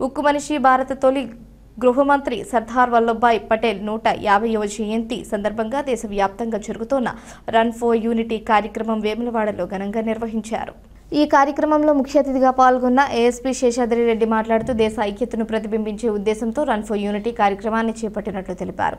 ఉక్కు మనిషి భారత తొలి గృహమంత్రి సర్దార్ వల్లభాయ్ పటేల్ 150వ జయంతి సందర్భంగా దేశవ్యాప్తంగా జరుగుతున్న రన్ ఫర్ యూనిటీ కార్యక్రమం వేములవాడలో ఘనంగా నిర్వహించారు. ఈ కార్యక్రమంలో ముఖ్య అతిథిగా పాల్గొన్న ఏఎస్పీ శేషాద్రి రెడ్డి మాట్లాడుతూ దేశ ఐక్యతను ప్రతిబింబించే ఉద్దేశంతో రన్ ఫర్ యూనిటీ కార్యక్రమాన్ని చేపట్టినట్లు తెలిపారు.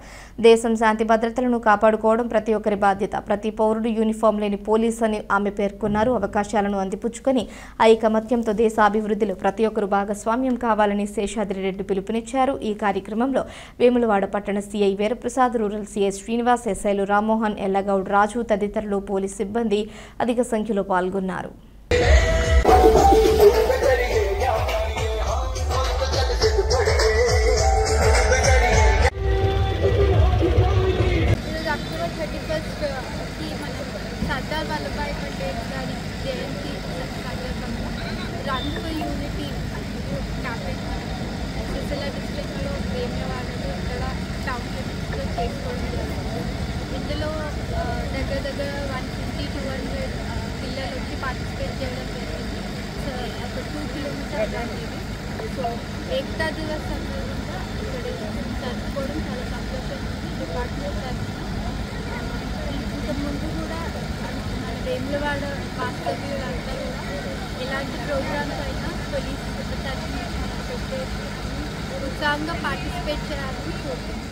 దేశం శాంతి భద్రతలను కాపాడుకోవడం ప్రతి ఒక్కరి బాధ్యత. ప్రతి పౌరుడు యూనిఫామ్ లేని పోలీస్ అని ఆమె పేర్కొన్నారు. అవకాశాలను అందిపుచ్చుకొని ఐకమత్యంతో దేశ అభివృద్ధిలో ప్రతి ఒక్కరు భాగస్వామ్యం కావాలని శేషాద్రి రెడ్డి పిలుపునిచ్చారు. ఈ కార్యక్రమంలో వేములవాడ పట్టణ CI Veeraprasad, rural CI Srinivas, ఎస్ఐలు రామ్మోహన్, ఎల్లగౌడ్, రాజు తదితరులు పోలీస్ సిబ్బంది అధిక సంఖ్యలో పాల్గొన్నారు. సర్దార్ వల్లభాయ్ పటేల్ గారి జయంతి సందర్భంగా run for unity campaign Sircilla డిస్ట్రిక్ట్లో వేములవాడలో ఇక్కడ టౌన్షిప్లో చేసుకోవడం జరిగింది. ఇందులో దగ్గర 150-200 పిల్లలు వచ్చి పార్టిసిపేట్ చేయడం జరిగింది. ఒక 2 కిలోమీటర్స్ అనేది. సో ఏకతా దివస్ సందర్భంగా ఇక్కడ జరుపుకోవడం చాలా సంతోషంగా ఉంది. డిపార్ట్మెంట్ తరఫున ఇంతకుముందు కూడా మన వేములవాడ వాస్తవ్యులంతా కూడా ఎలాంటి ప్రోగ్రామ్స్ అయినా పోలీస్ తరఫున పెట్టేసి ఉత్సాహంగా పార్టిసిపేట్ చేయాలని కోరుకుంటున్నాను.